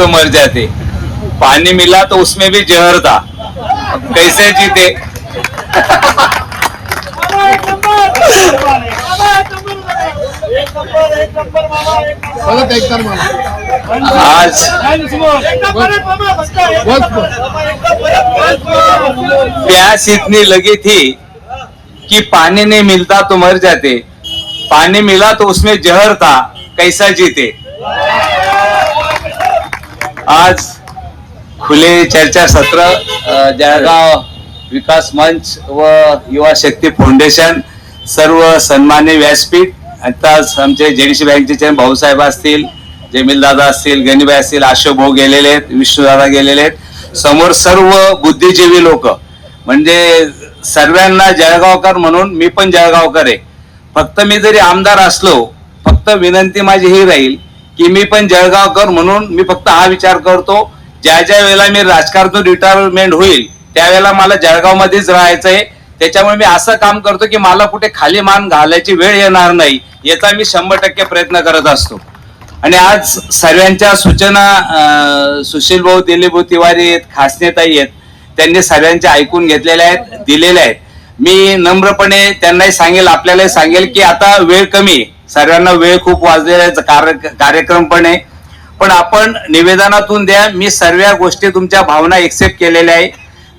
तो मर जाते, पानी मिला तो उसमें भी जहर था, कैसे जीते। आज प्यास इतनी लगी थी कि पानी नहीं मिलता तो मर जाते, पानी मिला तो उसमें जहर था, कैसा जीते। आज खुले चर्चा सत्र जळगाव विकास मंच व युवा शक्ती फाउंडेशन सर्व सन्मान्य व्यासपीठ, आताच आमचे जेडीसी बँकेचे भाऊसाहेब असतील, जमीलदादा असतील, गणीबाई असतील, अशोक भाऊ गेलेले आहेत, विष्णुदादा गेलेले आहेत, समोर सर्व बुद्धिजीवी लोक, म्हणजे सर्वांना जळगावकर म्हणून मी पण जळगावकर आहे। फक्त मी जरी आमदार असलो, फक्त विनंती माझी ही राहील की मी पण जळगावकर म्हणून मी फक्त हा विचार करतो, ज्या ज्या वेळेला मी राजकारणातून रिटायरमेंट होईल त्यावेळेला मला जळगावमध्येच राहायचंय। त्याच्यामुळे मी असं काम करतो की मला कुठे खाली मान घालायची वेळ येणार नाही, याचा मी 100% प्रयत्न करत असतो। आणि आज सर्वांच्या सूचना सुशील भाऊ, दिलीप भाऊ तिवारी आहेत, खासनेताई आहेत, त्यांनी सर्वांच्या ऐकून घेतलेल्या आहेत, दिलेल्या आहेत। मी नम्रपणे त्यांनाही सांगेल, आपल्यालाही सांगेल की आता वेळ कमी आहे, सर्वांना वेळ खूप वाजलेला आहे, कार्यक्रम पण आहे, पण आपण निवेदनातून द्या। मी सर्व गोष्टी तुमच्या भावना एक्सेप्ट केलेल्या आहे,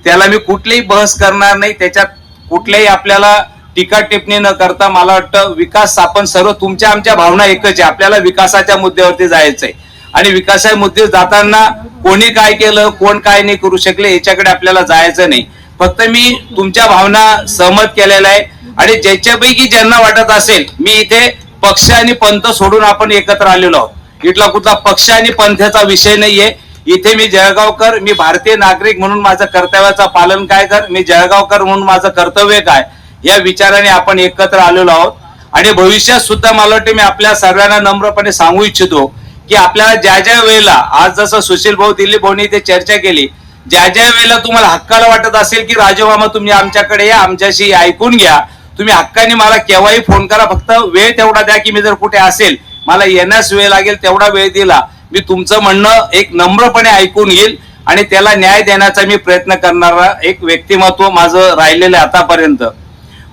त्याला मी कुठलीही बहस करणार नाही, त्याच्यात कुठल्याही आपल्याला टीका टिप्पणी न करता मला वाटतं विकास आपण सर्व तुमच्या आमच्या भावना एकच आहे, आपल्याला विकासाच्या मुद्द्यावरती जायचंय आणि विकासाच्या मुद्दे जाताना कोणी काय केलं, कोण काय नाही करू शकले याच्याकडे आपल्याला जायचं नाही। फक्त मी तुमच्या भावना सहमत केलेल्या आहे आणि ज्याच्यापैकी ज्यांना वाटत असेल मी इथे पक्ष आणि पंथ सोडून आपण एकत्र आलेलो आहोत, इथला कुठला पक्ष आणि पंथाचा विषय नाहीये, इथे मी जळगावकर, मी भारतीय नागरिक म्हणून माझं कर्तव्याचं पालन काय कर, मी जळगावकर म्हणून माझं कर्तव्य काय, या विचाराने आपण एकत्र आलेलो आहोत। आणि भविष्यात सुद्धा मला वाटतं मी आपल्या सर्वांना नम्रपणे सांगू इच्छितो की आपल्याला ज्या ज्या वेळेला, आज जसं सुशील भाऊ, दिलीप भाऊनी इथे चर्चा केली, ज्या ज्या वेळेला तुम्हाला हक्काला वाटत असेल की राजू मामा तुम्ही आमच्याकडे या, आमच्याशी ऐकून घ्या, तुम्ही हक्काने मला केव्हाही फोन करा, फक्त वेळ तेवढा द्या की मी जर कुठे असेल, मला येण्यास वेळ लागेल तेवढा वेळ दिला, मी तुमचं म्हणणं एक नम्रपणे ऐकून घेईल आणि त्याला न्याय देण्याचा मी प्रयत्न करणारा एक व्यक्तिमत्व माझं राहिलेलं आहे आतापर्यंत।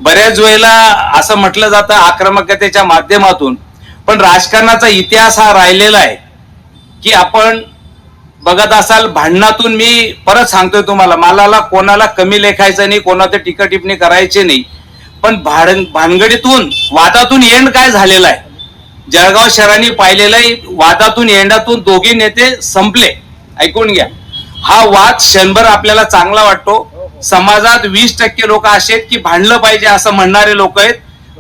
बऱ्याच वेळेला असं म्हटलं जातं आक्रमकतेच्या माध्यमातून, पण राजकारणाचा इतिहास हा राहिलेला आहे की आपण बघत असाल भांडणातून, मी परत सांगतोय तुम्हाला, मला कोणाला कमी लेखायचं नाही, कोणाचं टीका टिप्पणी करायची नाही, पण भानगडीतून वादातून एंड काय झालेला आहे जळगाव शहरांनी पाहिलेलं आहे, वादातून एंडातून दोघी नेते संपले, ऐकून घ्या। हा वाद क्षणभर आपल्याला चांगला वाटतो, समाजात 20% लोक असे आहेत की भांडलं पाहिजे असं म्हणणारे लोक आहेत,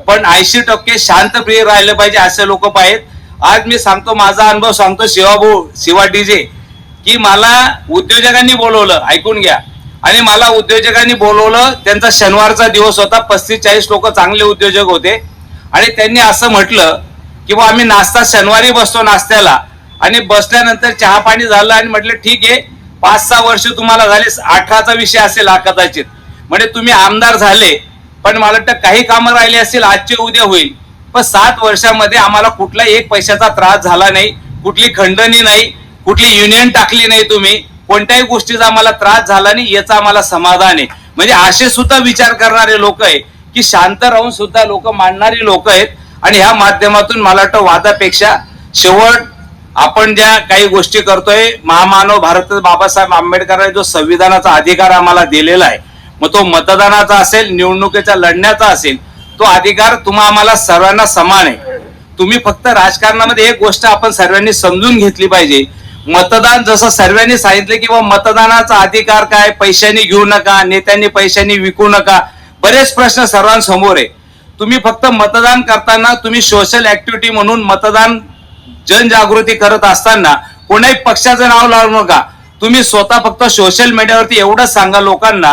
पण 80% शांतप्रिय राहिले पाहिजे असे लोक आहेत। आज मी सांगतो, माझा अनुभव सांगतो, शिवा डीजे, की मला उद्योजकांनी बोलवलं, ऐकून घ्या, आणि मला उद्योजकांनी बोलवलं, त्यांचा शनिवारचा दिवस होता, 35-40 लोक चांगले उद्योजक होते, आणि त्यांनी असं म्हटलं की बा आम्ही नाश्ता शनिवारी बसतो नाश्त्याला, आणि बसल्यानंतर चहा पाणी झालं आणि म्हटलं ठीक आहे, 5-6 वर्ष तुम्हाला झाले, 18चा विषय असेल हा कदाचित, म्हणजे तुम्ही आमदार झाले, पण मला वाटतं काही कामं राहिली असतील, आजचे उद्या होईल, पण 7 वर्षामध्ये आम्हाला कुठला एक पैशाचा त्रास झाला नाही, कुठली खंडणी नाही, कुठली युनियन टाकली नाही, तुम्ही कोणत्याही गोष्टीचा आम्हाला त्रास झाला नाही, याचा आम्हाला समाधान आहे। म्हणजे असे सुद्धा विचार करणारे लोक आहे की शांत राहून सुद्धा लोक मानणारी लोक आहेत, आणि ह्या माध्यमातून मला वाटतं वादापेक्षा शेवट आपण ज्या काही गोष्टी करतोय, महामानव भारत बाबासाहेब आंबेडकरांनी जो संविधानाचा अधिकार आम्हाला दिलेला आहे, मग तो मतदानाचा असेल, निवडणुकीचा लढण्याचा असेल, तो अधिकार तुम्हा आम्हाला सर्वांना समान आहे। तुम्ही फक्त राजकारणामध्ये एक गोष्ट आपण सर्वांनी समजून घेतली पाहिजे, मतदान जसं सर्वांनी सांगितलं की बाबा मतदानाचा अधिकार काय, पैशांनी घेऊ नका, नेत्यांनी पैशांनी विकू नका, बरेच प्रश्न सर्वांसमोर आहे। तुम्ही फक्त मतदान करताना तुम्ही सोशल ऍक्टिव्हिटी म्हणून मतदान जनजागृती करत असताना कोणाही पक्षाचं नाव लावू नका, तुम्ही स्वतः फक्त सोशल मीडियावरती एवढंच सांगा लोकांना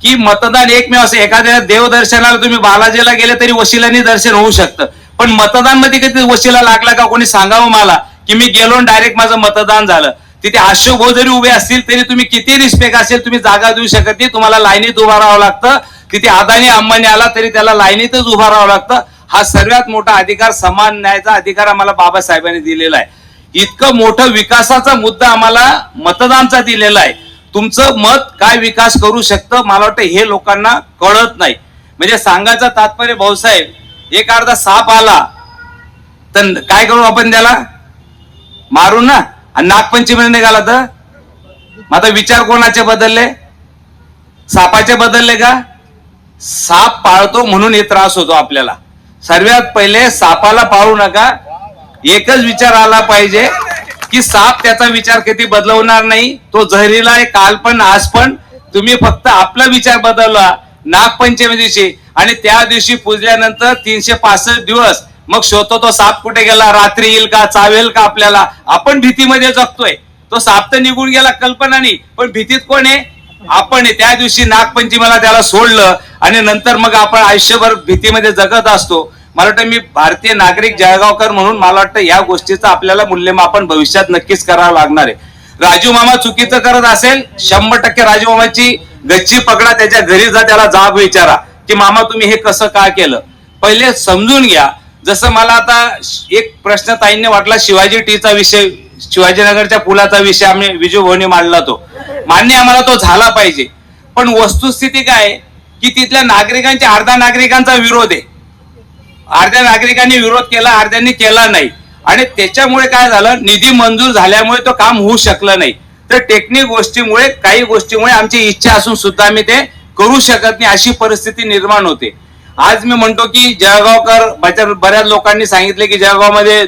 की मतदान एकमेव असं, एखाद्या देवदर्शनाला तुम्ही बालाजीला गेले तरी वशिलांनी दर्शन होऊ शकतं, पण मतदान मध्ये कधी वशिला लागला का, कोणी सांगावं मला की मी गेलो डायरेक्ट माझं मतदान झालं। तिथे अशोक भाऊ जरी उभे असतील तरी तुम्ही किती रिस्पेक्ट असेल तुम्ही जागा देऊ शकत नाही, तुम्हाला लाईनीत उभा राहावं लागतं, तिथे अदानी अंबानी आला तरी त्याला लाईनीतच उभा राहावं लागतं। हा सर्वात मोठा अधिकार, समान न्यायाचा अधिकार आम्हाला बाबासाहेबांनी दिलेला आहे। इतकं मोठं विकासाचा मुद्दा आम्हाला मतदानचा दिलेला आहे. तुमचं मत काय विकास करू शकतं मला वाटतं हे लोकांना कळत नाही. म्हणजे सांगायचं तात्पर्य भाऊसाहेब, एक अर्धा साप आला तर काय करू आपण त्याला? मारू ना. आणि नागपंचमी निघाला तर मग आता विचार कोणाचे बदलले? सापाचे बदलले का? साप पाळतो म्हणून हे त्रास होतो आपल्याला. सर्वात पहिले सापाला पाळू नका. एकच विचार आला पाहिजे की साप त्याचा विचार कधी बदलवणार नाही. तो जहरीला आहे काल पण आज पण. तुम्ही फक्त आपला विचार बदलला नागपंचमी दिवशी आणि त्या दिवशी पूजल्यानंतर 365 दिवस मग शोधतो तो साप कुठे गेला, रात्री येईल का, चावेल का आपल्याला. आपण भीतीमध्ये जगतोय. तो साप तर निघून गेला कल्पनानी, पण भीतीत कोण आहे? आपण. त्या दिवशी नागपंचमीला त्याला सोडलं आणि नंतर मग आपण आयुष्यभर भीतीमध्ये जगत असतो. मला वाटतं मी भारतीय नागरिक जळगावकर म्हणून मला वाटतं या गोष्टीचं आपल्याला मूल्यमापन भविष्यात नक्कीच करावं लागणार आहे. राजू मामा चुकीचं करत असेल 100% राजू मामाची गच्ची पकडा, त्याच्या घरी जा, त्याला जाब विचारा की मामा तुम्ही हे कसं का केलं. पहिले समजून घ्या. जसं मला आता एक प्रश्न ताईंनी वाटला शिवाजी टीचा विषय, शिवाजीनगरच्या पुलाचा विषय आम्ही विजूभाऊनी मांडला. तो मान्य आम्हाला तो झाला पाहिजे, पण वस्तुस्थिती काय की तिथल्या नागरिकांच्या अर्ध्या नागरिकांचा विरोध आहे. अर्ध्या नागरिकांनी विरोध केला, अर्ध्यांनी केला नाही. आणि त्याच्यामुळे काय झालं, निधी मंजूर झाल्यामुळे तो काम होऊ शकलं नाही. तर टेक्निक गोष्टीमुळे, काही गोष्टीमुळे आमची इच्छा असून सुद्धा आम्ही ते करू शकत नाही अशी परिस्थिती निर्माण होते. आज मी म्हणतो की जळगावकर, बऱ्याच लोकांनी सांगितले की जळगावमध्ये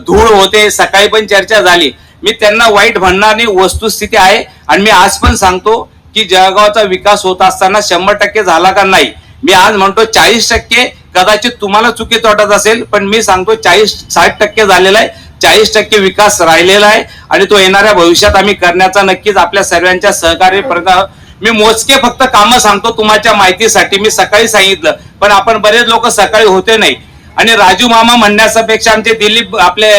धूळ होते, सकाळी पण चर्चा झाली. मी त्यांना वाईट म्हणणार नाही, वस्तुस्थिती आहे. आणि मी आज पण सांगतो की जळगावचा विकास होत असताना 100% झाला का नाही. मी आज म्हणतो 40%, कदाचित तुम्हाला चुकीच वाटत असेल, पण मी सांगतो 40-60% झालेला आहे. 40% विकास राहिलेला आहे आणि तो येणाऱ्या भविष्यात आम्ही करण्याचा नक्कीच आपल्या सर्वांच्या सहकार्य प्रयत्न. मी मोजके फक्त कामं सांगतो तुमच्या माहितीसाठी. मी सकाळी सांगितलं, पण आपण बरेच लोक सकाळी होते नाही. आणि राजू मामा म्हणण्यापेक्षा आमचे दिलीप आपले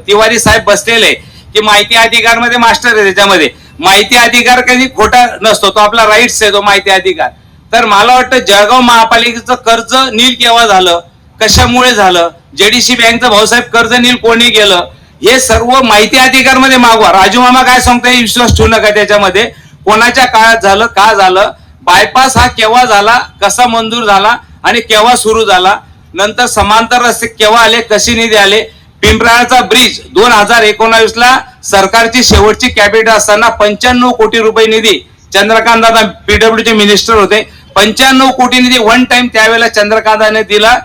तिवारी साहेब बसलेले की माहिती अधिकार मध्ये मास्टर आहे. त्याच्यामध्ये माहिती अधिकार कधी खोटा नसतो, तो आपला राईट्स आहे तो माहिती अधिकार. तर मला वाटतं जळगाव महापालिकेचं कर्ज नील केव्हा झालं, कशामुळे झालं, जेडीसी बँकचं भाऊसाहेब कर्ज नील कोणी केलं, हे सर्व माहिती अधिकार मध्ये मागवा. राजू मामा काय सांगताय विश्वास ठेवू नका त्याच्यामध्ये. कोणाच्या काळात झालं, का झालं, बायपास हा केव्हा झाला, कसा मंजूर झाला आणि केव्हा सुरू झाला, नंतर समांतर रस्ते केव्हा आले, कशी निधी आले. पिंपराळाचा ब्रिज 2019 ला सरकारची शेवटची कॅबिनेट असताना 95 कोटी रुपये निधी, चंद्रकांत दादा पीडब्ल्यूचे मिनिस्टर होते, 95 कोटी निधी वन टाइम त्यावेळेला चंद्रकांताने दिला.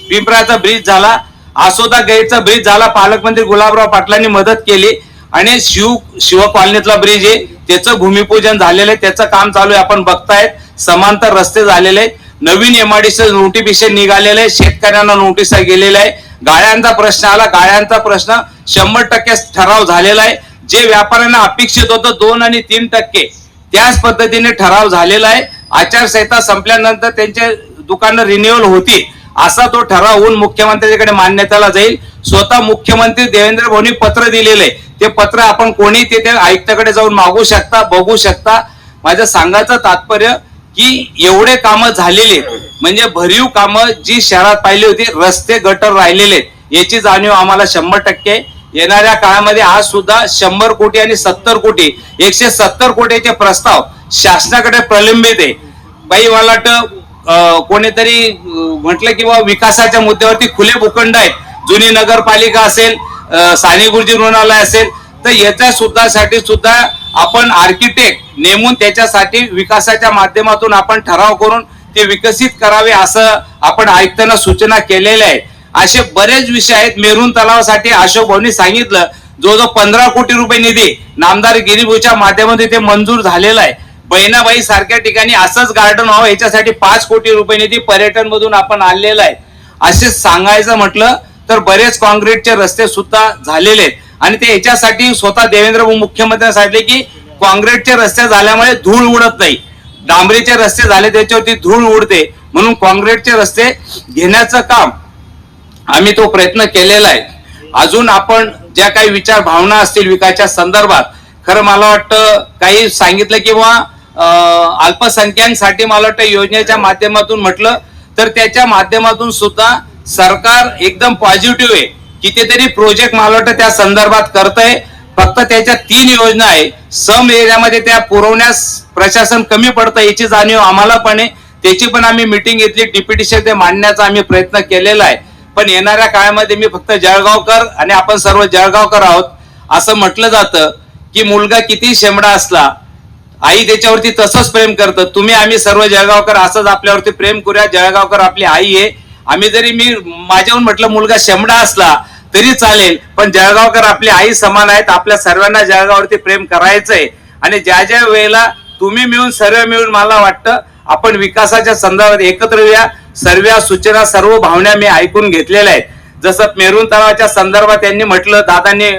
पिंपराळाचा ब्रिज झाला, आसोदा गेटचा ब्रिज झाला, पालकमंत्री गुलाबराव पाटलांनी मदत केली. आणि शिव कॉलनीतला ब्रिज आहे, त्याचं भूमिपूजन झालेलं आहे, त्याचं काम चालू आहे, आपण बघतायत. समांतर रस्ते झालेले आहेत, नवीन एमआयडीसी नोटिफिकेशन निघालेलं आहे, शेतकऱ्यांना नोटीस गेलेलं आहे. गाळ्यांचा प्रश्न आला, गाळ्यांचा प्रश्न 100% ठराव झालेला आहे. जे व्यापाऱ्यांना अपेक्षित होतं 2 आणि 3%, त्याच पद्धतीने ठराव झालेला आहे. आचारसंहिता संपल्यानंतर त्यांचे दुकानं रिन्युअल होतील असा तो ठराव होऊन मुख्यमंत्र्यांकडे मान्यतेला जाईल. स्वतः मुख्यमंत्री देवेंद्र भाऊंनी पत्र दिलेलं आहे. ते पत्र आपण कोणी ते आयुक्ताकडे जाऊन मागू शकता, बघू शकता. माझं सांगायचं तात्पर्य की एवढे कामं झालेले, म्हणजे भरीव कामं जी शहरात पाहिली होती, रस्ते गटर राहिलेले, याची जाणीव आम्हाला 100%. येणाऱ्या काळामध्ये आज सुद्धा 100 कोटी आणि 70 कोटी 170 कोटीचे प्रस्ताव शासनाकडे प्रलंबित आहे. बाई मला वाटतं कोणीतरी म्हटलं की बाबा विकासाच्या मुद्द्यावरती खुले भूखंड आहेत. जुनी नगरपालिका असेल, साने गुरुजी रुग्णालय असेल, तर याच्या सुद्धा आपण आर्किटेक्ट नेमून त्याच्यासाठी विकासाच्या माध्यमातून आपण ठराव करून ते विकसित करावे असं आपण आयुक्तांना सूचना केलेल्या आहेत. असे बरेच विषय आहेत. मेरून तलावासाठी अशोक भाऊंनी सांगितलं, जो 15 कोटी रुपये निधी नामदार गिरीभूच्या माध्यमातून ते मंजूर झालेला आहे. बहिणाबाई सारख्या ठिकाणी असंच गार्डन व्हावं याच्यासाठी 5 कोटी रुपये निधी पर्यटन मधून आपण आणलेला आहे. असे सांगायचं म्हटलं तर बरेच काँक्रीटचे रस्ते सुद्धा झालेले आहेत. आणि ते याच्यासाठी स्वतः देवेंद्र मुख्यमंत्र्यांनी सांगितले की काँक्रीटचे रस्ते झाल्यामुळे धूळ उडत नाही, डांबरीचे रस्ते झाले त्याच्यावरती धूळ उडते, म्हणून काँक्रीटचे रस्ते घेण्याचं काम आम्ही तो प्रयत्न केलेला आहे. अजून आपण ज्या काही विचार भावना असतील विकासाच्या संदर्भात, खरं मला वाटतं काही सांगितलं किंवा अल्पसंख्याकांसाठी मला वाटतं योजनेच्या माध्यमातून म्हटलं तर त्याच्या माध्यमातून सुद्धा सरकार एकदम पॉझिटिव्ह आहे कितीतरी प्रोजेक्ट मला वाटतं त्या संदर्भात करतंय. फक्त त्याच्या 3 योजना आहे. सम एरियामध्ये त्या पुरवण्यास प्रशासन कमी पडतं याची जाणीव आम्हाला पण आहे. त्याची पण आम्ही मिटिंग घेतली, डिप्युटेशन ते मांडण्याचा आम्ही प्रयत्न केलेला आहे. पण येणाऱ्या काळामध्ये मी फक्त जळगावकर आणि आपण सर्व जळगावकर आहोत असं म्हटलं जातं की मुलगा किती शेंबडा असला आई त्याच्यावरती तसंच प्रेम करतं. तुम्ही आम्ही सर्व जळगावकर असंच आपल्यावरती प्रेम करूया. जळगावकर आपली आई आहे. आम्ही जरी माझ्याहून म्हटलं मुलगा शेंबडा असला तरी चालेल, पण जळगावकर आपली आई समान आहेत. आपल्या सर्वांना जळगाववरती प्रेम करायचंय आणि ज्या ज्या वेळेला तुम्ही मिळून सर्व मिळून मला वाटतं आपण विकासाच्या संदर्भात एकत्र येऊया. सर्व सूचना सर्व भावना मी ऐकून घेतलेल्या आहेत. जसं मेरून तलावाच्या संदर्भात त्यांनी म्हटलं, दादांनी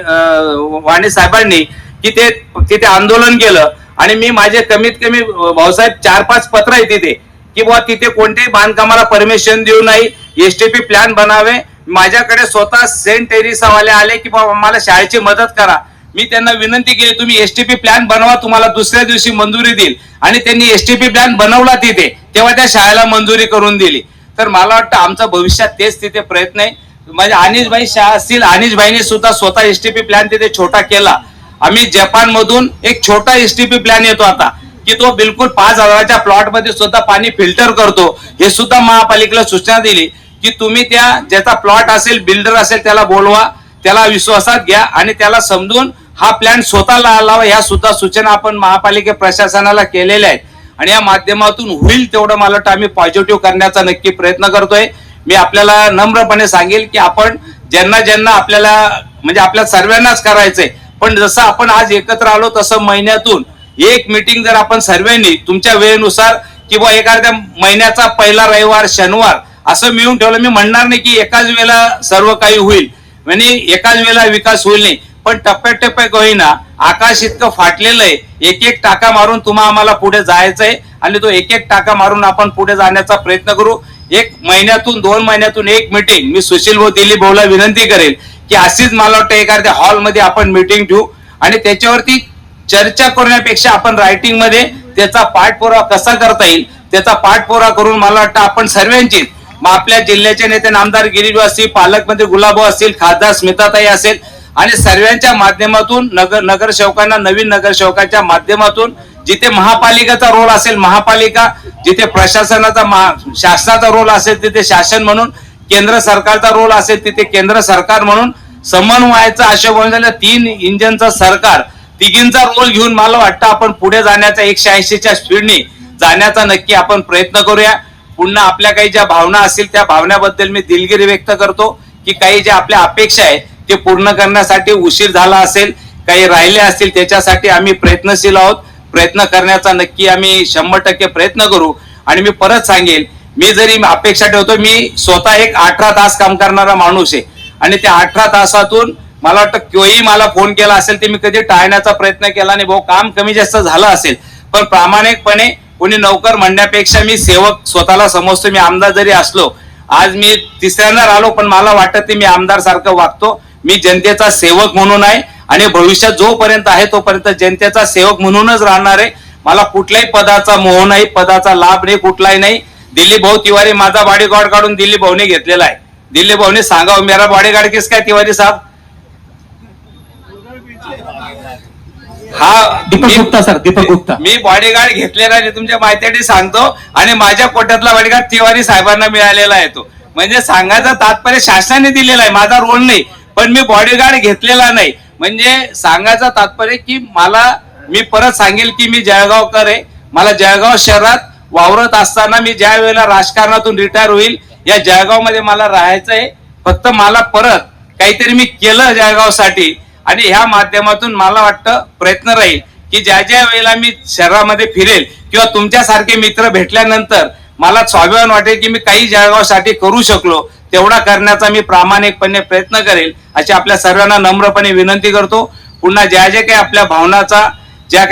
वाणी साहेबांनी की ते तिथे आंदोलन केलं आणि मी माझे कमीत कमी भाऊसाहेब 4-5 पत्र आहे तिथे की बुवा तिथे कोणत्याही बांधकामाला परमिशन देऊ नाही, एसटीपी प्लॅन बनावे. माझ्याकडे स्वतः सेंट टेरिसावाले आले की बाबा मला शाळेची मदत करा. मी त्यांना विनंती केली तुम्ही एसटीपी प्लॅन बनवा, तुम्हाला दुसऱ्या दिवशी मंजुरी देईल. आणि त्यांनी एसटीपी प्लॅन बनवला तिथे, तेव्हा त्या शाळेला मंजुरी करून दिली. तर मला वाटतं आमचा भविष्यात तेच तिथे प्रयत्न आहे. म्हणजे अनिशभाई शाह असतील, अनिशभाईंनी सुद्धा स्वतः एसटीपी प्लॅन तिथे छोटा केला. आम्ही जपान मधून एक छोटा एसटीपी प्लॅन येतो आता की तो बिलकुल 5,000च्या प्लॉट मध्ये सुद्धा पाणी फिल्टर करतो. हे सुद्धा महापालिकेला सूचना दिली की तुम्ही त्या ज्याचा प्लॉट असेल, बिल्डर असेल त्याला बोलवा, त्याला विश्वासात घ्या आणि त्याला समजून हा प्लॅन स्वतःला लावा. ह्या सुद्धा सूचना आपण महापालिका प्रशासनाला केलेल्या आहेत आणि या माध्यमातून होईल तेवढं मला वाटतं आम्ही पॉझिटिव्ह करण्याचा नक्की प्रयत्न करतोय. मी आपल्याला नम्रपणे सांगेल की आपण ज्यांना आपल्याला म्हणजे आपल्या सर्वांनाच करायचंय, पण जसं आपण आज एकत्र आलो तसं महिन्यातून एक मीटिंग जर आपण सर्वांनी तुमच्या वेळेनुसार किंवा एखाद्या महिन्याचा पहिला रविवार शनिवार असं मिळून ठेवलं. मी म्हणणार नाही की एकाच वेळेला सर्व काही होईल, म्हणजे एकाच वेळेला विकास होईल नाही, पण टप्प्याटप्प्यात होईना. आकाश इतकं फाटलेलं आहे, एक एक टाका मारून आम्हाला पुढे जायचंय आणि तो एक एक टाका मारून आपण पुढे जाण्याचा प्रयत्न करू. 1 महिन्यातून 2 महिन्यातून एक मीटिंग मी सुशील भाऊ, दिलीप भाऊला विनंती करेल की अशीच मला वाटतं एखाद्या हॉलमध्ये आपण मीटिंग ठेवू आणि त्याच्यावरती चर्चा करण्यापेक्षा आपण रायटिंग मध्ये त्याचा पाठपुरावा कसा करता येईल त्याचा पाठपुरावा करून मला वाटतं आपण सर्वांची, मग आपल्या जिल्ह्याचे नेते नामदार गिरीश असतील, पालकमंत्री गुलाबभाऊ असतील, खासदार स्मिताताई असेल आणि सर्वांच्या माध्यमातून नगरसेवकांना, नवीन नगरसेवकांच्या माध्यमातून जिथे महापालिकेचा रोल असेल महापालिका, जिथे प्रशासनाचा शासनाचा रोल असेल तिथे शासन म्हणून, केंद्र सरकारचा रोल असेल तिथे केंद्र सरकार म्हणून समन्वयाचा आशय झालं 3 इंजिनचं सरकार, तिघींचा रोल घेऊन मला वाटतं आपण पुढे जाण्याचा 180च्या स्पीडने जाण्याचा नक्की आपण प्रयत्न करूया. पुन्हा आपल्या काही ज्या भावना असतील त्या भावनाबद्दल मी दिलगिरी व्यक्त करतो की काही ज्या आपल्या अपेक्षा आहे ते पूर्ण करण्यासाठी उशीर झाला असेल, काही राहिले असतील त्याच्यासाठी आम्ही प्रयत्नशील आहोत. प्रयत्न करण्याचा नक्की आम्ही 100% प्रयत्न करू. आणि मी परत सांगेल, मी जरी अपेक्षा ठेवतो, मी स्वतः एक 18 तास काम करणारा माणूस आहे आणि त्या 18 तासातून मला वाटतं केव्हाही मला फोन केला असेल ते मी कधी टाळण्याचा प्रयत्न केला नाही. भाऊ काम कमी जास्त झालं असेल, पण प्रामाणिकपणे कोणी नौकर म्हणण्यापेक्षा मी सेवक स्वतःला समजतो. मी आमदार जरी असलो, आज मी 3ऱ्यांदा आलो, पण मला वाटत मी आमदार सारखं वागतो. मी जनतेचा सेवक म्हणून आहे आणि भविष्यात जोपर्यंत आहे तोपर्यंत जनतेचा सेवक म्हणूनच राहणार आहे. मला कुठल्याही पदाचा मोह नाही, पदाचा लाभ नाही, कुठलाही नाही. दिलीप भाऊ तिवारी माझा बॉडीगार्ड काढून दिलीप भाऊने घेतलेला आहे. दिलीप भाऊने सांगा मेरा बॉडीगार्ड किस काय तिवारी साहब, हा दीपक गुप्ता सर, दीपक गुप्ता. मी बॉडीगार्ड घेतलेला नाही, तुमच्या माहितीसाठी सांगतो. आणि माझ्या कोट्यातला बॉडीगार्ड तिवारी साहेबांना मिळालेला आहे. तो म्हणजे सांगायचं तात्पर्य शासनाने दिलेला आहे, माझा रोल नाही, पण मी बॉडीगार्ड घेतलेला नाही. म्हणजे सांगायचं तात्पर्य की मी परत सांगेल की मी जळगावकर आहे. मला जळगाव शहरात वावरत असताना मी ज्या वेळेला राजकारणातून रिटायर होईल या जळगाव मध्ये मला राहायचंय. फक्त मला परत काहीतरी मी केलं जळगावसाठी आणि ह्या माध्यमातून मला वाटतं प्रयत्न राहील की ज्या ज्या वेळेला मी शहरामध्ये फिरेल किंवा तुमच्यासारखे मित्र भेटल्यानंतर मला स्वाभिमान वाटेल की मी काही जळगावसाठी करू शकलो, तेवढा करण्याचा मी प्रामाणिकपणे प्रयत्न करेल अशी आपल्या सर्वांना नम्रपणे विनंती करतो. पुन्हा ज्या काही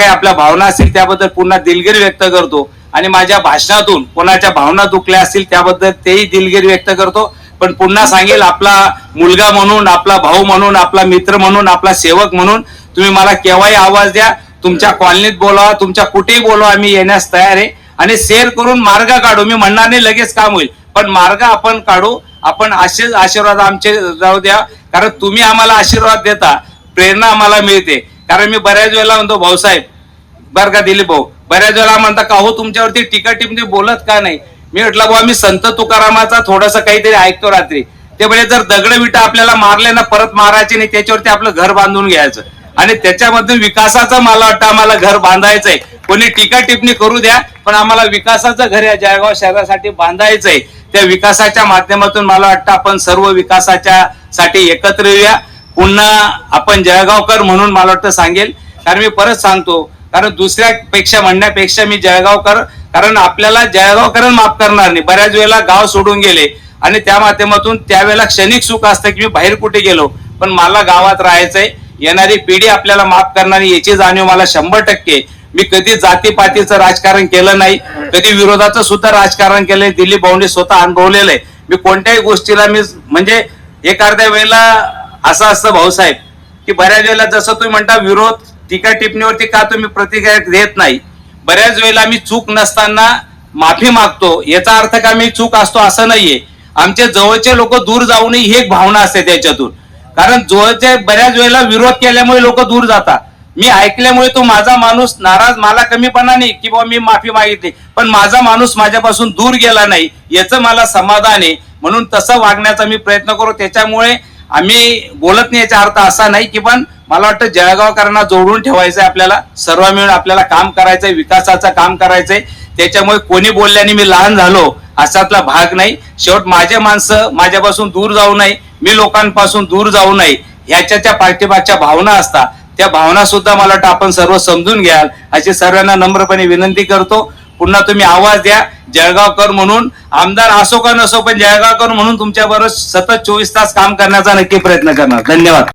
आपल्या भावना असतील त्याबद्दल पुन्हा दिलगिरी व्यक्त करतो आणि माझ्या भाषणातून कोणाच्या भावना दुखल्या असतील त्याबद्दल तेही दिलगिरी व्यक्त करतो. पण पुन्हा सांगेल, आपला मुलगा म्हणून, आपला भाऊ म्हणून, आपला मित्र म्हणून, आपला सेवक म्हणून तुम्ही मला केव्हाही आवाज द्या. तुमच्या कॉलनीत बोलवा, तुमच्या कुठेही बोलवा, आम्ही येण्यास तयार आहे. आणि शेअर करून मार्ग काढू. मी म्हणणार नाही लगेच काम होईल, पण मार्ग आपण काढू. आपण असेच आशीर्वाद आमचे जाऊ द्या, कारण तुम्ही आम्हाला आशीर्वाद देता, प्रेरणा आम्हाला मिळते. कारण मी बऱ्याच वेळेला म्हणतो, भाऊसाहेब बरं का दिलीप भाऊ, बऱ्याच वेळेला म्हणता का हो तुमच्यावरती टीका टिप्पणी बोलत का नाही. मी म्हटलं बाबा मी संत तुकारामाचा थोडस काहीतरी ऐकतो रात्री. ते म्हणजे जर दगड विटा आपल्याला मारले ना परत मारायचे नाही, त्याच्यावरती आपलं घर बांधून घ्यायचं आणि त्याच्यामधून विकासाचं मला वाटतं आम्हाला घर बांधायचंय. कोणी टीका टिप्पणी करू द्या, पण आम्हाला विकासाचं घर या जळगाव शहरासाठी बांधायचंय. त्या विकासाच्या माध्यमातून मला वाटतं आपण सर्व विकासाच्या साठी एकत्र येऊया. पुन्हा आपण जळगावकर म्हणून मला वाटतं सांगेल, कारण मी परत सांगतो, कारण दुसऱ्यापेक्षा म्हणण्यापेक्षा मी जळगावकर, कारण आपल्याला जळगावकर माफ करणार नाही. बऱ्याच वेळेला गाव सोडून गेले आणि त्या माध्यमातून त्यावेळेला क्षणिक सुख असतं की मी बाहेर कुठे गेलो, पण मला गावात राहायचंय. येणारी पिढी आपल्याला माफ करणार नाही याची जाणीव मला 100%. मी कधी जातीपातीचं राजकारण केलं नाही, कधी विरोधाचं सुद्धा राजकारण केलंय. दिलीप भाऊंनी स्वतः अनुभवलेलं आहे. मी कोणत्याही गोष्टीला मी म्हणजे एक अर्ध्या वेळेला असं असतं भाऊसाहेब की बऱ्याच वेळेला जसं तुम्ही म्हणता विरोध टीका टिप्पणीवरती का तुम्ही प्रतिक्रिया देत नाही. बऱ्याच वेळेला मी चूक नसताना माफी मागतो. याचा अर्थ का मी चूक असतो असं नाहीये. आमचे जवळचे लोक दूर जाऊ नये ही एक भावना असते त्याच्यातून. कारण जवळचे बऱ्याच वेळेला विरोध केल्यामुळे लोक दूर जातात. मी ऐकल्यामुळे तो माझा माणूस नाराज, मला कमीपणा नाही की बाबा मी माफी मागितली, पण माझा माणूस माझ्यापासून दूर गेला नाही याचं मला समाधान आहे. म्हणून तसं वागण्याचा मी प्रयत्न करू. त्याच्यामुळे आम्ही बोलत नाही याचा अर्थ असा नाही की, पण मला वाटतं जळगावकरांना जोडून ठेवायचंय. आपल्याला सर्व मिळून आपल्याला काम करायचंय, विकासाचं काम करायचंय. त्याच्यामुळे कोणी बोलल्याने मी लहान झालो असातला भाग नाही. शेवट माझे माणसं माझ्यापासून दूर जाऊ नये, मी लोकांपासून दूर जाऊ नये, ह्याच्या त्या पाठीमागच्या भावना असतात. त्या भावना सुद्धा मला वाटतं आपण सर्व समजून घ्याल अशी सर्वांना नम्रपणे विनंती करतो. पुन्हा तुम्ही आवाज द्या. जळगावकर म्हणून आमदार असो का नसो, पण जळगावकर म्हणून तुमच्या बरोबर सतत 24 तास काम करण्याचा नक्की प्रयत्न करणार. धन्यवाद.